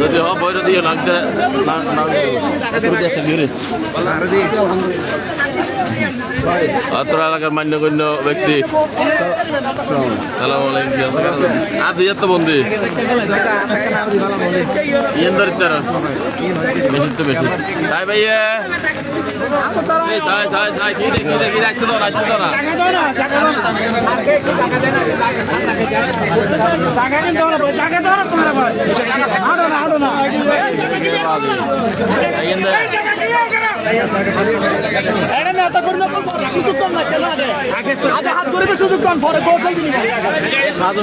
যদি বইটা দিয়ে লাগতে অত্র এলাকার মান্যগণ্য ব্যক্তি আজ তো বন্দি ইয়েন ধরিতার বেশি তো বেশি তাই ভাইয়া কি রাখতে তো রাখতে তো না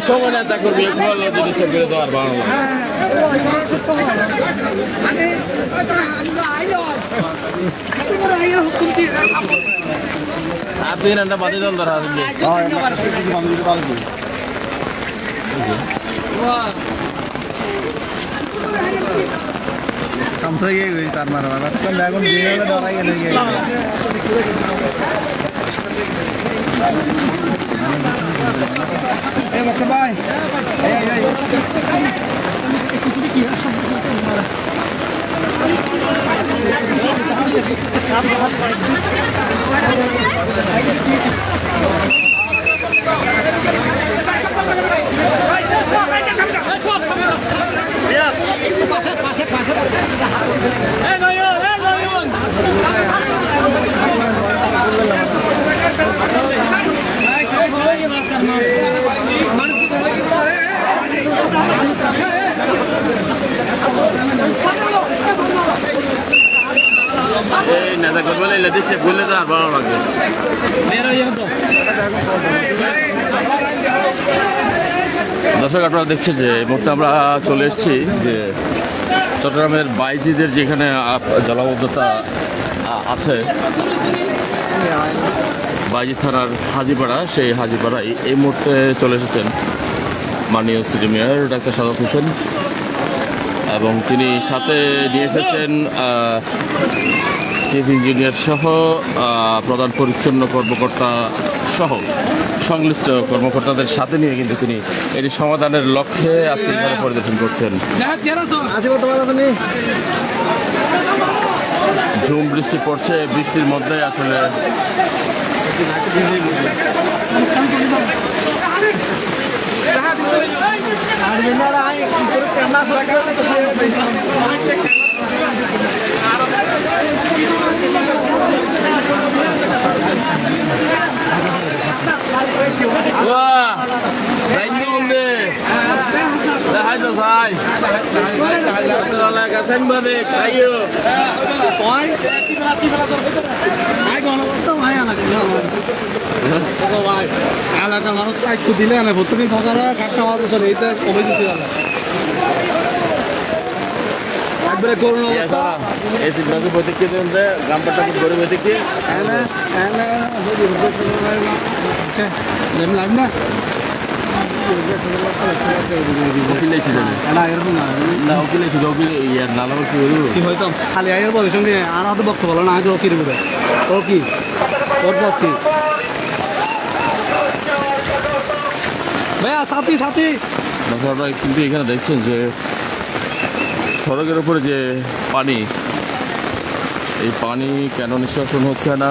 সময় নেতা করবি জিনিসের করে দেওয়ার বাংলা আপনি একটা বাদে দল ধরা কাম তো ইয়ে গই তার মারা মারা তো এখন দিয়ে ডরাই গেলে এই বাচ্চা ভাই এই নেতা করবো না দিচ্ছে বললে তো আর ভালো লাগবে দর্শক আপনারা দেখছেন যে এই মুহূর্তে আমরা চলে এসেছি যে চট্টগ্রামের বাইজিদের যেখানে জলাবদ্ধতা আছে বাইজি থানার হাজিপাড়া সেই হাজিপাড়ায় এই মুহূর্তে চলে এসেছেন মাননীয় সিটি মেয়র ডাক্তার সাদাত হোসেন এবং তিনি সাথে নিয়ে এসেছেন চিফ ইঞ্জিনিয়ার সহ প্রধান পরিচ্ছন্ন কর্মকর্তা সহ সংশ্লিষ্ট কর্মকর্তাদের সাথে নিয়ে কিন্তু তিনি এটি সমাধানের লক্ষ্যে আজকে এখানে পরিদর্শন করছেন। ঝুম বৃষ্টি পড়ছে, বৃষ্টির মধ্যে আসলে এলাকার মানুষ একটু দিলে না প্রত্যেকদিন সকালে 7টা বাজে চলে এইটা কমে দিতে হবে একবারে করুন অবস্থা এই সিদ্ধান্ত প্রতিক্রিয়া দেন যে গ্রামটা গরিব থেকে না কি হয়তো খালি আয়ের বলে সঙ্গে আর হয়তো বক্তব্য বলো না আগে ও কি রে ও কি ওর পথ কি ভাইয়া সাথী সাথী আপনারা কিন্তু এখানে দেখছেন যে সড়কের উপরে যে পানি, এই পানি কেন নিষ্কাশন হচ্ছে না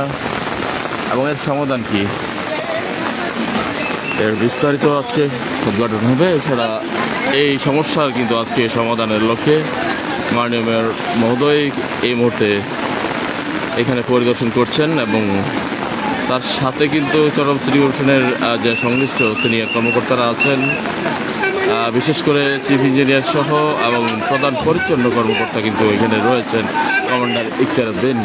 এবং এর সমাধান কি, এর বিস্তারিত আজকে উদ্ঘাটন হবে। এছাড়া এই সমস্যার কিন্তু আজকে সমাধানের লক্ষ্যে মাননীয় মেয়র মহোদয় এই মুহূর্তে এখানে পরিদর্শন করছেন এবং তার সাথে কিন্তু চট্টগ্রাম সিটি কর্পোরেশনের যে সংশ্লিষ্ট সিনিয়র কর্মকর্তারা আছেন, বিশেষ করে চিফ ইঞ্জিনিয়ার সহ এবং প্রধান পরিচ্ছন্ন কর্মকর্তা কিন্তু এখানে রয়েছেন, কমান্ডার ইখতিয়ার উদ্দিন।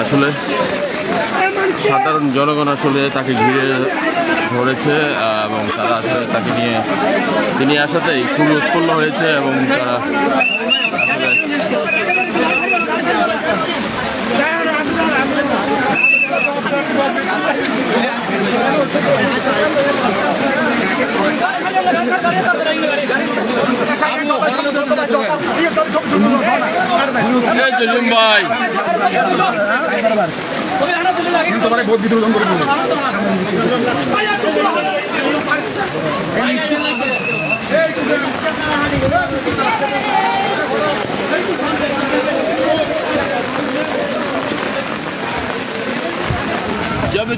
আসলে সাধারণ জনগণ আসলে তাকে ঘিরে ধরেছে এবং তারা আসলে তাকে নিয়ে তিনি আসাতেই খুবই উৎফুল্ল হয়েছে এবং তারা আসলে ভাই তোমার বহুত বিদ্রোহ করে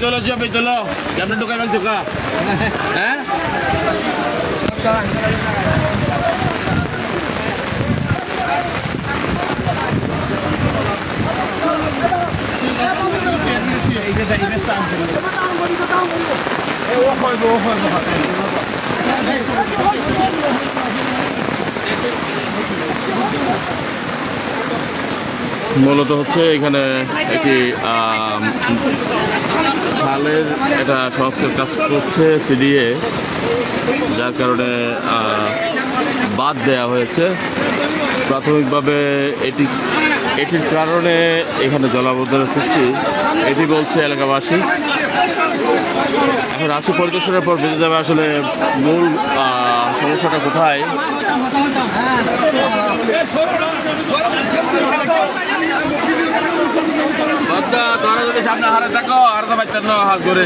ছবি তোলো কেমন ঢুকাইবেন ঢুকা হ্যাঁ মূলত হচ্ছে এখানে একটি খালের একটা সংস্কার কাজ করছে সিডিএ, যার কারণে বাদ দেয়া হয়েছে প্রাথমিকভাবে। এটির কারণে এখানে জলাবদ্ধতার সৃষ্টি, এটি বলছে এলাকাবাসী। এখন রাশি পরিদর্শনের পর বেঁচে যাবে আসলে মূল সমস্যাটা কোথায়। তোরা যদি সামনে হারে থাকো আর তো পাইতেন না হাত করে।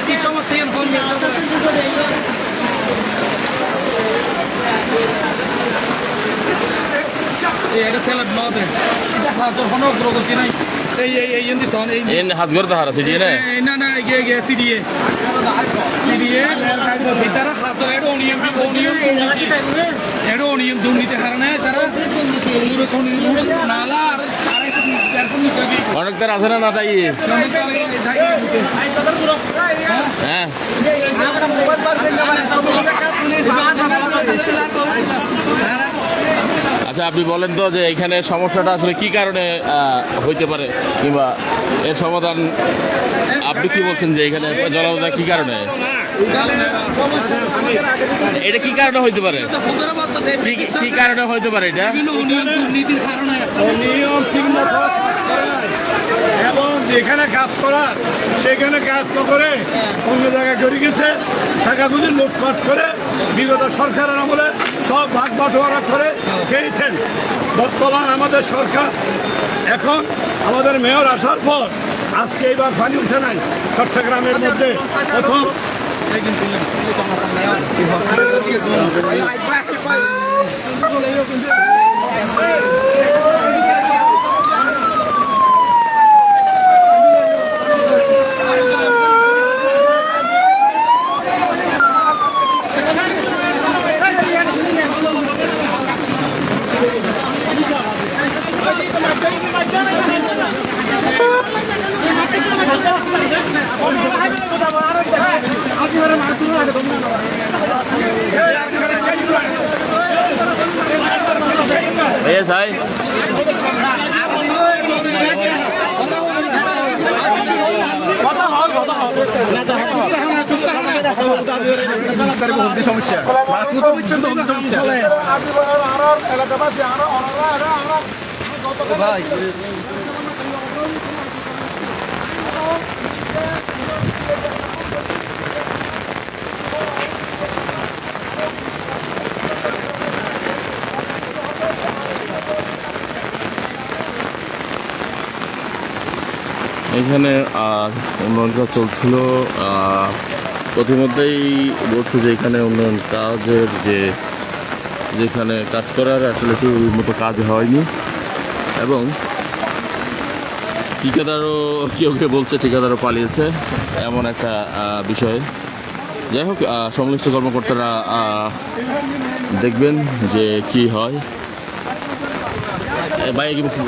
কি সমস্যা এটা স্যালাড ন দেন কোনো অগ্রগতি নাই এই সন এই হাত গড়তে হারা সিডিএ না না গে সিডিএ তারা হাত এডো অনিয়ম দুর্নীতি হারানে তারা নালা অনেক তার আছে না তাই হ্যাঁ আচ্ছা আপনি বলেন তো যে এখানে সমস্যাটা আসলে কি কারণে হইতে পারে, কিংবা এর সমাধান আপনি কি বলছেন যে এখানে জলাবদ্ধতা কি কারণে, এটা কি কারণে হইতে পারে, কি কারণে হইতে পারে এটা এবং যেখানে কাজ করার সেখানে কাজ না করে অন্য জায়গায় করে গেছে, টাকাগুলি লুটপাট করে বিগত সরকারের আমলে সব ভাগ বাটোয়ারা করে খেয়েছেন। বর্তমান আমাদের সরকার এখন আমাদের মেয়র আসার পর আজকে এইবার পানি উঠে নাই চট্টগ্রামের মধ্যে প্রথম Yes, hi. ভাই এখানে উন্নয়ন কাজ চলছিল। প্রতিমধ্যেই বলছে যে এখানে উন্নয়ন কাজের যেখানে কাজ করার আসলে ঠিক মতো কাজ হয়নি, এবং ঠিকাদারও কেউ কেউ বলছে ঠিকাদারও পালিয়েছে, এমন একটা বিষয়। যাই হোক, সংশ্লিষ্ট কর্মকর্তারা দেখবেন যে কি হয়। ভাই কি মূলত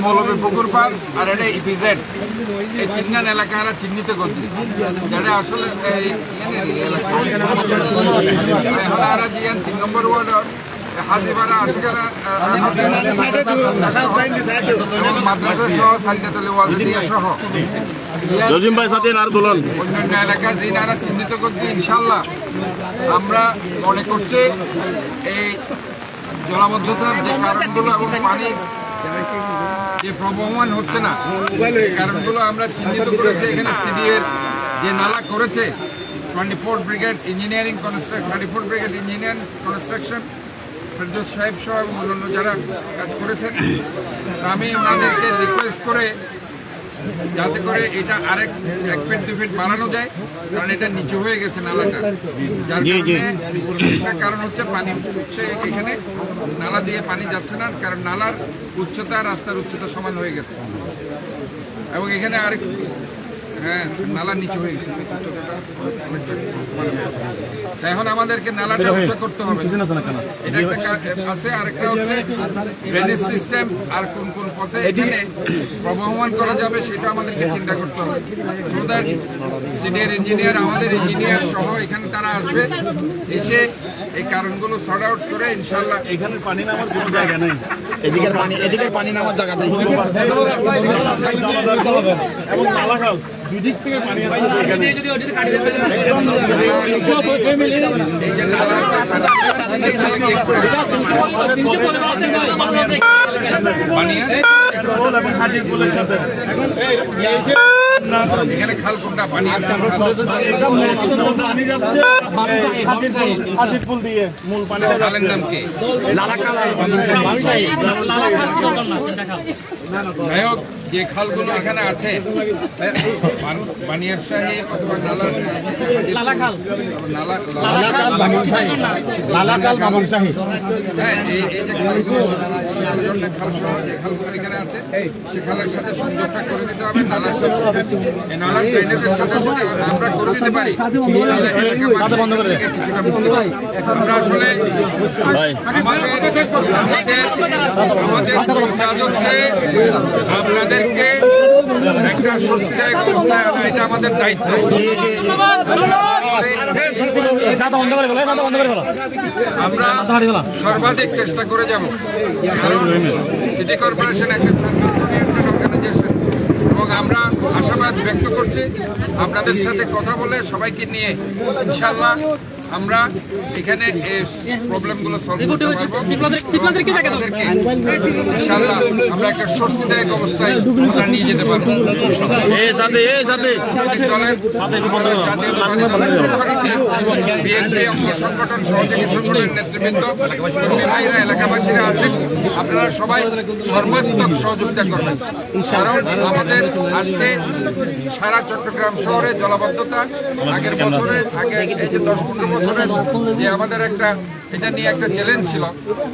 মৌলভী পুকুর পার আর এটা ইপিজেড, এই তিনজন এলাকারা চিহ্নিত করছে, যেটা আসলে এলাকা 3 নম্বর ওয়ার্ড হাজিপাড়া আশিকারা মাদ্রাসা সহ সাইদাতলী ওয়াজিদিয়া সহ জজিম ভাই সাথে আর দোলন অন্যান্য এলাকা যিনারা চিহ্নিত করছে, ইনশাল্লাহ আমরা মনে করছি এই জলাবদ্ধতার যে কারণগুলো এবং পানির যে প্রবহমান হচ্ছে না, এই কারণগুলো আমরা চিহ্নিত করেছি। এখানে সিডিএর যে নালা করেছে 24 ব্রিগেড ইঞ্জিনিয়ারিং কনস্ট্রাকশন ফেরদৌস সাহেব সহ এবং অন্যান্য যারা কাজ করেছেন, আমি ওনাদেরকে রিকোয়েস্ট করে যাতে করে এটা আরেক 1 ফিট 2 ফিট বাড়ানো যায়, কারণ এটা নিচু হয়ে গেছে নালাটা। যার কারণ হচ্ছে পানি উঠছে এখানে, নালা দিয়ে পানি যাচ্ছে না, কারণ নালার উচ্চতা রাস্তার উচ্চতা সমান হয়ে গেছে, এবং এখানে আরেক নালা নিচু হয়ে গেছে, এখন আমাদেরকে নালাটা উচ্চ করতে হবে। এটা একটা আছে, আরেকটা হচ্ছে ড্রেনেজ সিস্টেম, আর কোন কোন পথে এখানে প্রবহমান করা যাবে সেটা আমাদেরকে চিন্তা করতে হবে। সো দ্যাট সিনিয়র ইঞ্জিনিয়ার, আমাদের ইঞ্জিনিয়ার সহ এখানে তারা আসবে, এসে এই কারণগুলো সর্ট আউট করে ইনশাল্লাহ। এখানে পানি নামার কোনো জায়গা নেই, এদিকের পানি নামার জায়গা নেই, এবং নালাখাল দুই দিক থেকে পানি আসছে এখানে। এই যে নালা এখানে খাল কোনটা পানি হাজিরপুল দিয়ে মূল পানি খালের নাম কি? যাই হোক, যে খালগুলো এখানে আছে বানিয়ারশাহী অথবা হ্যাঁ, এই যে খালগুলো খাল সহ যে খালগুলো এখানে আছে সে খালের সাথে সংযোগটা করে দিতে হবে নালার সাথে। এই নালার ড্রেনেজের সাথে যদি আমরা করে দিতে পারি তাহলে কিছুটা বুঝতে পারি। আমরা আসলে আমাদের কাজ হচ্ছে আপনাদেরকে একটা স্বস্তিদায়ক অবস্থায় আনা, এটা আমাদের দায়িত্ব। আমরা সর্বাধিক চেষ্টা করে যাব, কারণ সিটি কর্পোরেশন একটা সার্ভিস ওরিয়েন্টেড অর্গানাইজেশন, এবং আমরা আশাবাদ ব্যক্ত করছি আপনাদের সাথে কথা বলে সবাইকে নিয়ে ইনশাল্লাহ আমরা এখানে প্রবলেমগুলো সলভ করতে পারবো। ইনশাল্লাহ আমরা একটা স্বস্তিদায়ক অবস্থায় আমরা নিয়ে যেতে পারবো। বিএনপি অঙ্গ সংগঠন, সহযোগী সংগঠনের নেতৃবৃন্দ, কর্মী ভাইরা, এলাকাবাসীরা আছেন, আপনারা সবাই সর্বাত্মক সহযোগিতা করবেন, কারণ আমাদের আজকে সারা চট্টগ্রাম শহরে জলাবদ্ধতা আগের বছরে এই যে 10-15 বছরের যে আমাদের একটা এটা নিয়ে একটা চ্যালেঞ্জ ছিল,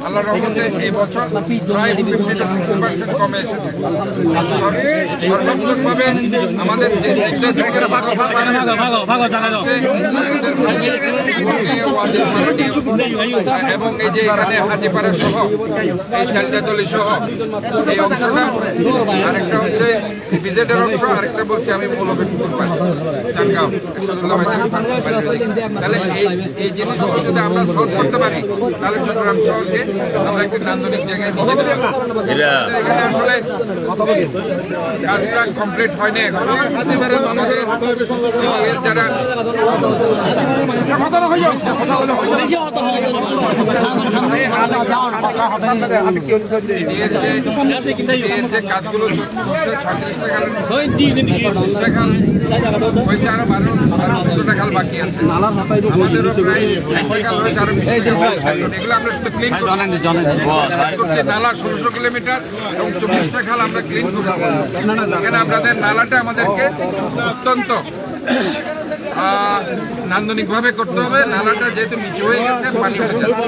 আল্লাহর রহমতে এই বছর প্রায় 50-60% কমে এসেছে। সর্বাত্মকভাবে আমাদের যে এবং এই যে এখানে হাজিপাড়া সহ এই চালদাতলি সহ এই অংশটা, আরেকটা হচ্ছে বিজেডের অংশ, আরেকটা বলছি আমি মৌলভী পুকুর পাড় চানগাঁও, তাহলে এই এই জিনিসগুলো যদি আমরা সলভ করতে পারি তাহলে চট্টগ্রাম শহরকে আমরা একটি নান্দনিক জায়গায় নিতে পারি। এখানে আসলে কাজটা কমপ্লিট হয়নি এখনো। আমাদের সিনিয়র যারা সিনিয়র যে কাজগুলো চলছে 36টা খাল হয়েছে, আরো 12টা খাল বাকি আছে। আমাদেরও প্রায় 1টা খাল হয়েছে, আরো 20টা খাল হয়েছে। এগুলো আমরা শুধু ক্লিন করছি। নালা 1600 কিলোমিটার এবং 24টা খাল আমরা ক্লিন করবো। এখানে আপনাদের নালাটা আমাদেরকে অত্যন্ত নান্দনিকভাবে করতে হবে। নালাটা যেহেতু নিচু হয়ে গেছে, পানি উঠে যাচ্ছে।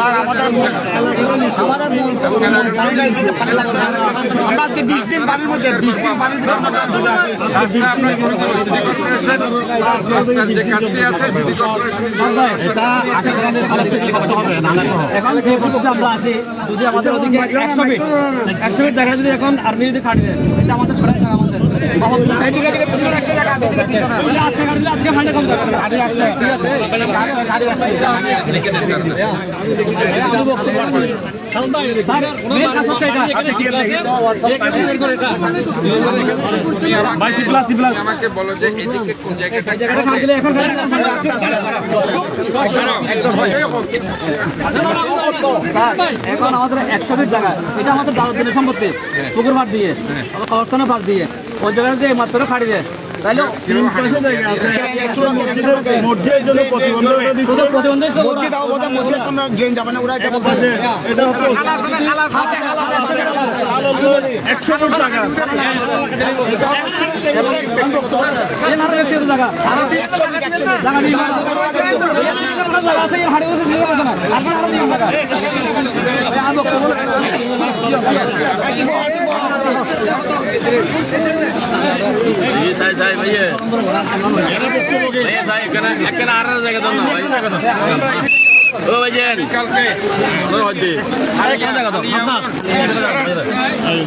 রাস্তা আমরা করে দেবো। সিটি কর্পোরেশন রাস্তার যে কাজটি আছে সিটি কর্পোরেশন এখন যে অবস্থা আমরা আছি, যদি আমাদের ওদিকে 100 ফিট দেখা যদি এখন আর্মি যদি খাটি দেয়, এটা আমাদের প্রায় জায়গা আমাদের আজকে খাটি দিলে আজকে ফান্ডে কম যাবে। আমাকে বলো যে এদিকে কোন জায়গাটা এখন আমাদের 100 ফিট জায়গা, এটা আমাদের দারুদ্দিনের সম্পত্তি। পুকুর পাড় দিয়ে কবরস্থানের পাড় দিয়ে ওই জায়গাটা দিয়ে মাত্র খাটি দেয়, তাইলে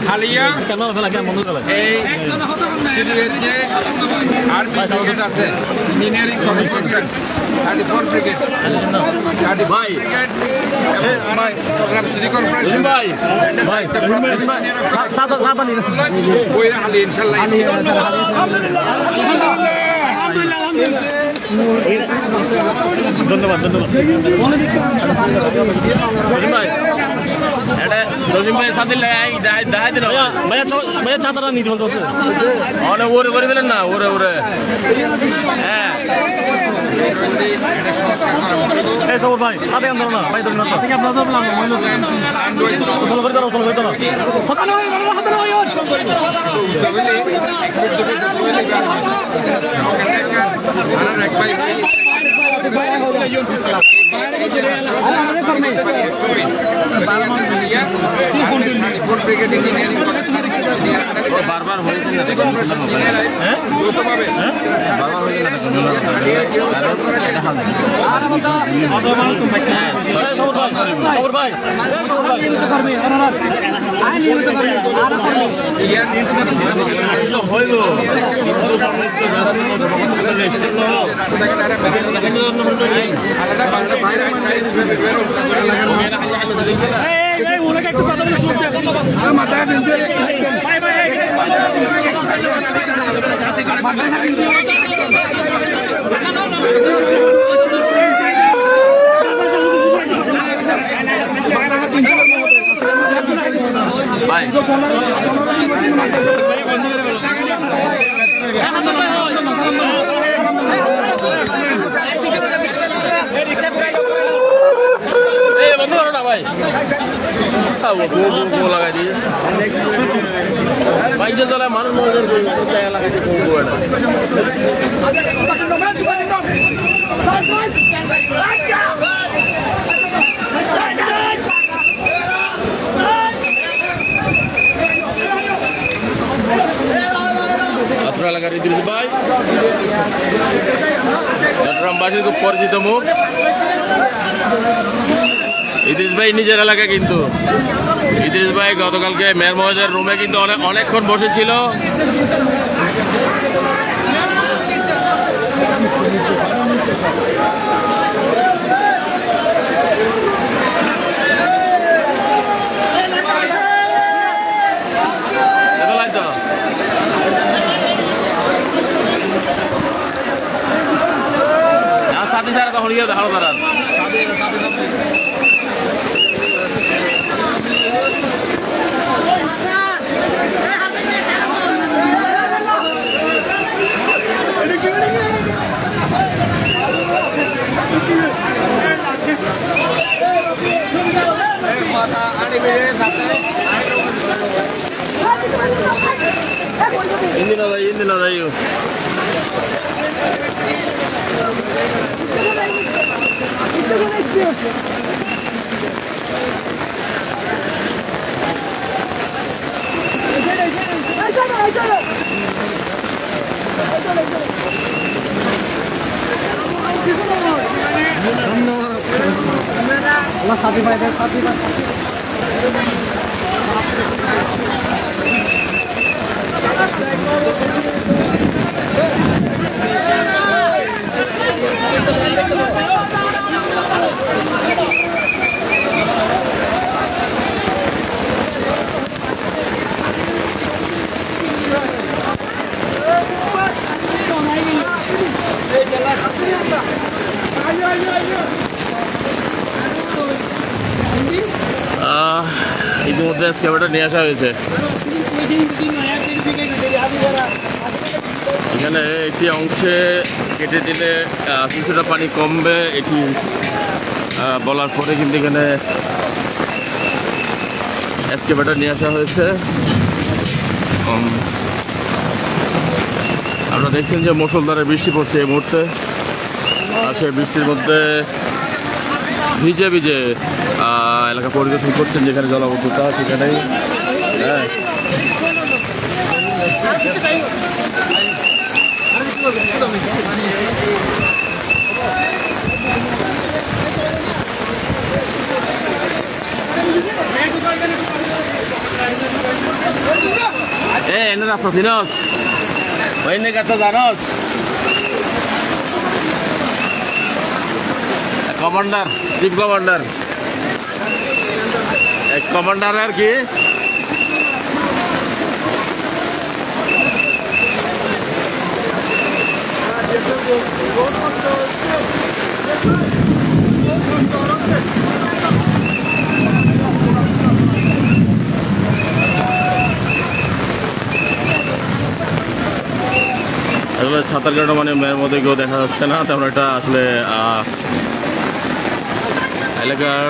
হালিয়া এই সিরিয়ার যে আর্মি ব্রিগেড আছে, engineering construction 34 brigade, 34 brigade Chittagong city corporation বইরা হালিয়া ইনশাল্লাহ। ধন্যবাদ ধন্যবাদ রহিম ভাই সাথে দেখাই দিল ভাইয়া চাঁদাটা নিতে বলতে অনেক ওরে করে দিলেন না ওরে ওরে হ্যাঁ ভাই সাথে আন্দোলন না ভাই ধন্যবাদ বারবার হয়েছে একটু কথা বলে শুনতে ভাই বন্ধ করো না ভাই লাগাই দিয়ে বাইকে চলায় মানুষ লাগাই আপনার এলাকার ইদ্রিস ভাই চট্টগ্রামবাসীর খুব পরিচিত মুখ। ইদ্রিস ভাই নিজের এলাকা, কিন্তু ইদ্রিস ভাই গতকালকে মেয়র মহোদয়ের রুমে কিন্তু অনেকক্ষণ বসেছিল। গিয়ে দেখানো দাঁড়ান। Hindi na tayo. Allah sabi bay. ইতিমধ্যে স্ক্যাবারটা নিয়ে আসা হয়েছে। এখানে একটি অংশে কেটে দিলে কিছুটা পানি কমবে, এটি বলার পরে কিন্তু এখানে স্ক্যাবারটা নিয়ে আসা হয়েছে। আপনারা দেখছেন যে মুষলধারে বৃষ্টি পড়ছে এই মুহূর্তে, আর সেই বৃষ্টির মধ্যে ভিজে ভিজে এলাকা পরিদর্শন করছেন, যেখানে জলাবদ্ধতা সেখানেই। হ্যাঁ, এনে রাস্তা চিনস, এনে কাছে জানস কমান্ডার, চিফ কমান্ডার, এক কমান্ডার আর কি। আসলে সাঁতার কাটা মানে মেয়ের মধ্যে কেউ দেখা যাচ্ছে না, তেমন একটা আসলে এলাকার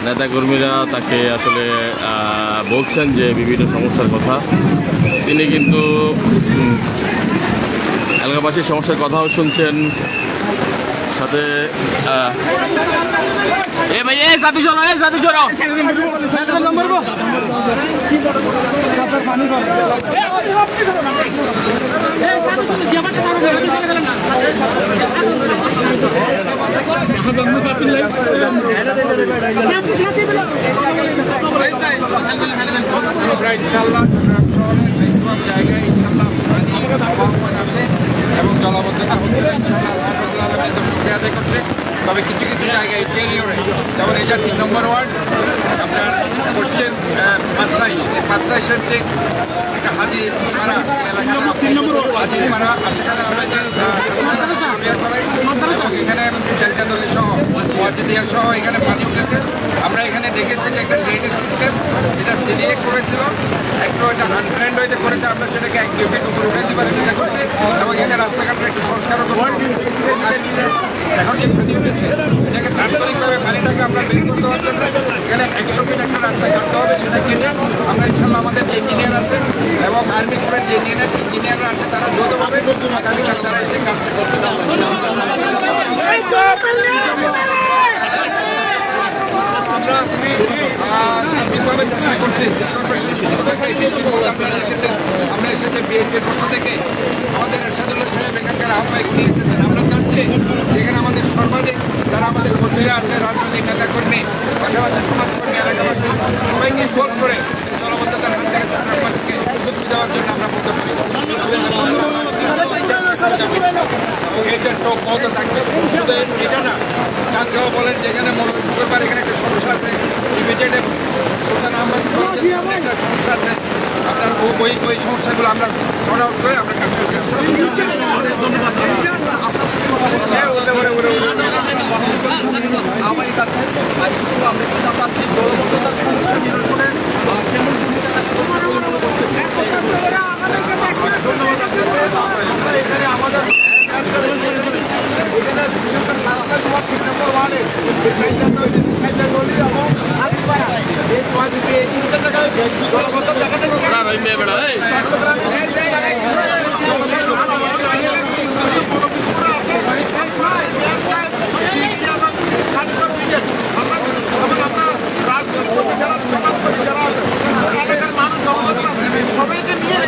নেতাকর্মীরা তাকে আসলে বলছেন যে বিভিন্ন সমস্যার কথা। তিনি কিন্তু এলাকাবাসীর সমস্যার কথাও শুনছেন, সাথে ইনশাআল্লাহ শহরের ম্যাক্সিমাম জায়গায় ইনশাআল্লাহ আছে এবং জলাবদ্ধতা হচ্ছে না। ইনশাআল্লাহ একদম শুক্রিয়া আদায় করছে। তবে কিছু কিছু জায়গায় টেলিওরে, যেমন এটা 3 নম্বর ওয়ার্ড, আপনার পশ্চিম পাঁচরাই সাথে একটা হাজিপাড়া এলাকা, 3 নম্বর হাজিপাড়া, সেখানে আমরা যে এখানে চালকাদলি সহ ওয়াজিদিয়া সহ এখানে পানি উঠেছে। আমরা এখানে দেখেছি যে একটা ড্রেনেজ সিস্টেম যেটা সিডিএ করেছিল, একটু এটা আনফ্রেন্ড হইতে করেছে, আমরা সেটাকে 1-2 ফিট উপরে উঠে দিবার চেষ্টা করছি এবং এখানে রাস্তাঘাটের একটু সংস্কারও করতে। এখন যে পানি উঠেছে এটাকে তাৎক্ষণিকভাবে পানিটাকে আমরা বের করতে হবে। এখানে 100 ফিট একটা রাস্তা কাটতে হবে, সেটা কেটে আমরা ইনশাল্লাহ আমাদের যে ইঞ্জিনিয়ার আছে এবং আর্মি কোরের যে ইঞ্জিনিয়াররা আছে তারা দ্রুতভাবে আগামীকাল তারা এসে কাজটা করতে আমরা সার্বিকভাবে চেষ্টা করছি। আমরা এসেছি বিএনপির পক্ষ থেকে, আমাদের এরশাদুল্লাহ সাহেব এখানকার আহ্বায়ক নিয়ে এসেছেন। আমরা চাচ্ছি যেখানে আমাদের সর্বাধিক যারা আমাদের কর্মীরা আছে, রাজনৈতিক নেতাকর্মী, পাশাপাশি সমাজকর্মী, এলাকাবাসী সবাইকে ইনভলভ করে জলবদ্ধতার হাত থেকে চট্টগ্রামবাসীকে মুক্তি দেওয়ার জন্য আমরা বলতে পারি এবং এই চেষ্টা অব্যাহত থাকবে। শুধু এটা না, চাঁদগাঁও বলেন যেখানে মৌলভীবাজার এখানে একটা সমস্যা আছে, ইমিডিয়েট সুলতান আহমদ একটা সমস্যা আছে, আপনার ওই সমস্যাগুলো আমরা সর্ট আউট করে আমরা কাজ করতে আমার কাছে আমরা চিন্তা পাচ্ছি দলবদ্ধতার সমস্যা নিরসনে কেমন ভূমিকা এখানে আমাদের সবাইকে নিয়ে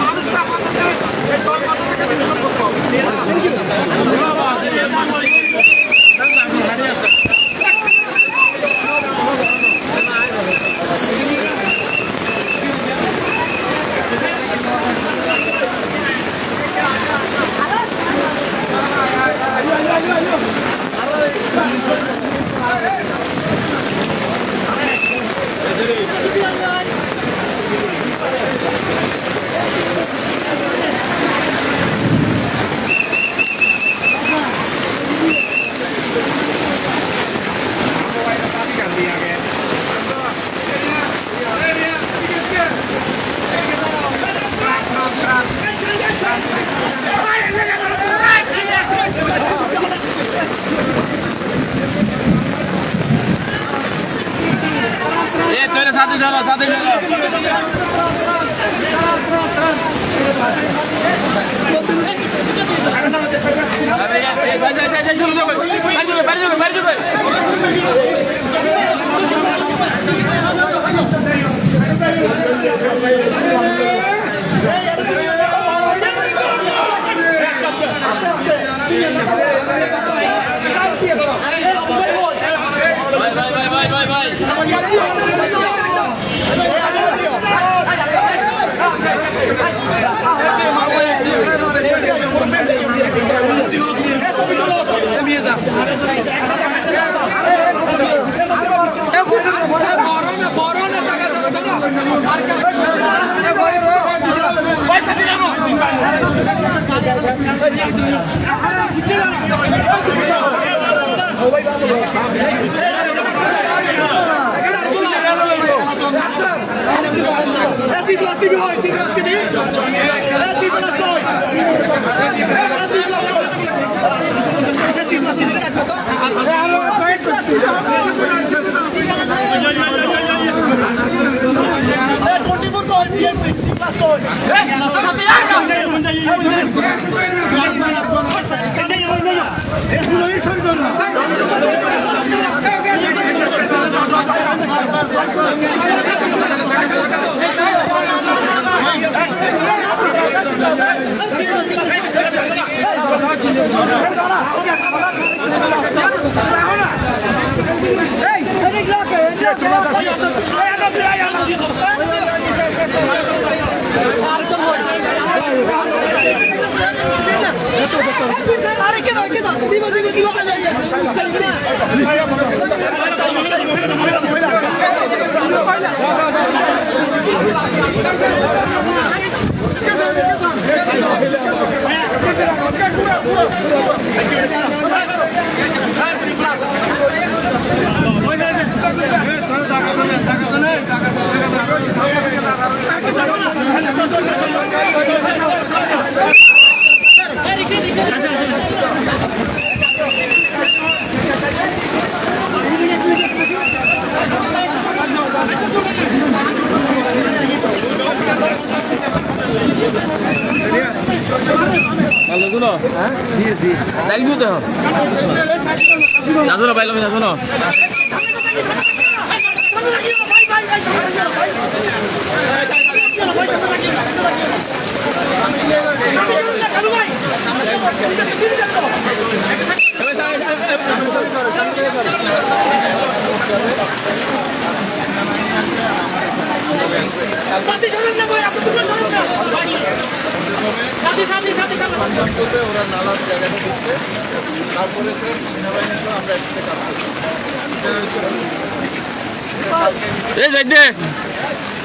মানুষটা আমাদেরকে এই দলবদ্ধ থেকে নির্মূল করতে ওরা নালার জায়গাটা দিচ্ছে, তারপরে সেনাবাহিনীর সঙ্গে আমরা একসাথে কাজ করছি।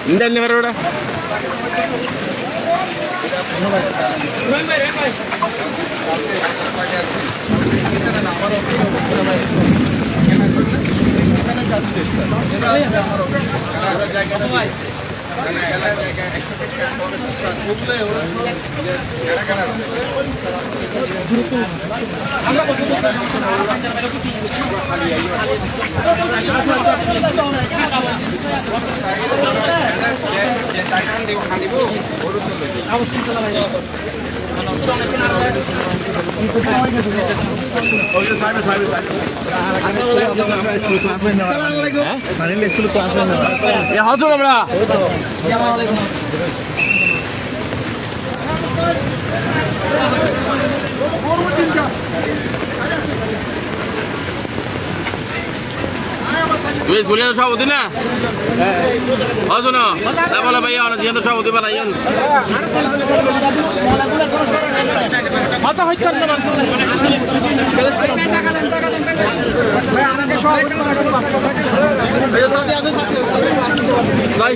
ইন্টারনেট বেরো ওটা হাজুন আমরা তুই স্কুলে সভাপতি না হাজুন না বলে ভাইয়া অনেক জিয়ান সভাপতি বানাইন মাথা হইতে পারবে না যাই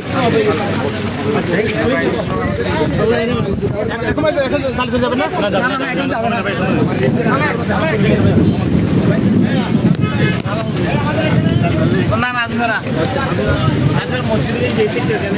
যাবে না না না মসজিদে